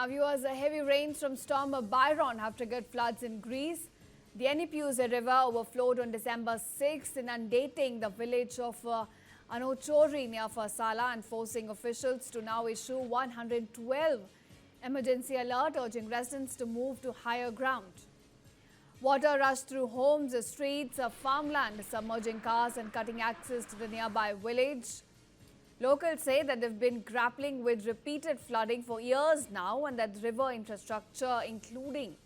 Now, viewers, the heavy rains from Storm Byron have triggered floods in Greece. The Enipeus River overflowed on December 6, inundating the village of Anochori near Farsala and forcing officials to now issue 112 emergency alert, urging residents to move to higher ground. Water rushed through homes, streets, farmland, submerging cars and cutting access to the nearby village. Locals say that they've been grappling with repeated flooding for years now and that river infrastructure, including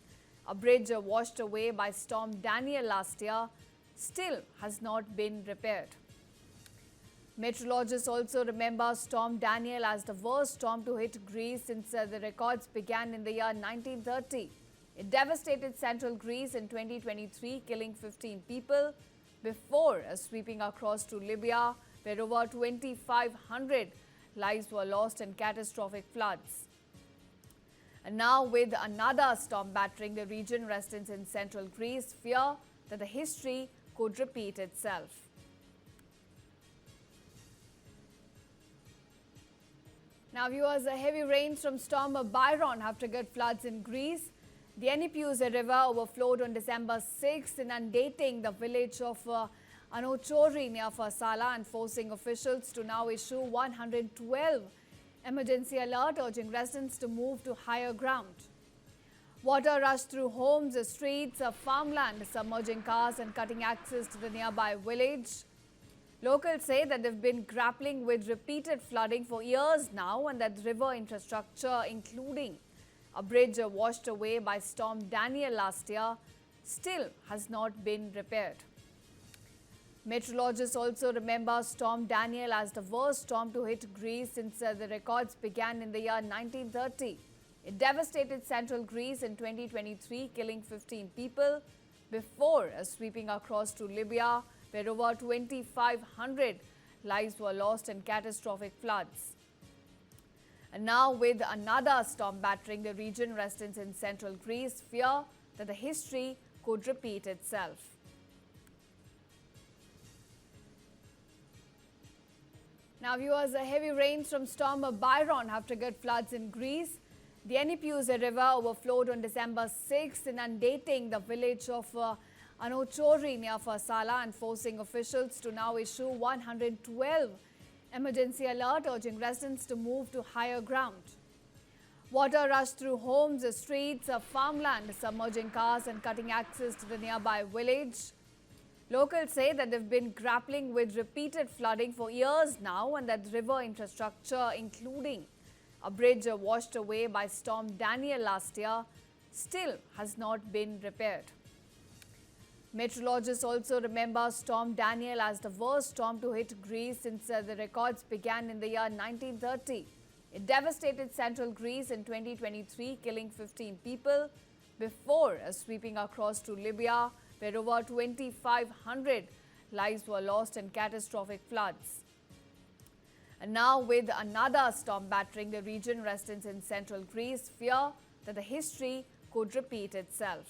a bridge washed away by Storm Daniel last year, still has not been repaired. Meteorologists also remember Storm Daniel as the worst storm to hit Greece since the records began in the year 1930. It devastated central Greece in 2023, killing 15 people before sweeping across to Libya, where over 2,500 lives were lost in catastrophic floods. And now, with another storm battering the region, residents in central Greece fear that the history could repeat itself. Now, viewers, the heavy rains from Storm Byron have triggered floods in Greece. The Enipeus River overflowed on December 6, inundating the village of Anochori near Farsala and forcing officials to now issue 112 emergency alert, urging residents to move to higher ground. Water rushed through homes, streets, farmland, submerging cars and cutting access to the nearby village. Locals say that they've been grappling with repeated flooding for years now and that river infrastructure, including a bridge washed away by Storm Daniel last year, still has not been repaired. Meteorologists also remember Storm Daniel as the worst storm to hit Greece since the records began in the year 1930. It devastated central Greece in 2023, killing 15 people before sweeping across to Libya, where over 2,500 lives were lost in catastrophic floods. And now, with another storm battering the region, residents in central Greece fear that the history could repeat itself. Now, viewers, the heavy rains from Storm Byron have triggered floods in Greece. The Enipeus River overflowed on December 6, inundating the village of Anochori near Farsala and forcing officials to now issue 112 emergency alert, urging residents to move to higher ground. Water rushed through homes, streets, farmland, submerging cars and cutting access to the nearby village. Locals say that they've been grappling with repeated flooding for years now and that river infrastructure, including a bridge washed away by Storm Daniel last year, still has not been repaired. Meteorologists also remember Storm Daniel as the worst storm to hit Greece since the records began in the year 1930. It devastated central Greece in 2023, killing 15 people before sweeping across to Libya, where over 2,500 lives were lost in catastrophic floods. And now, with another storm battering the region, residents in central Greece fear that the history could repeat itself.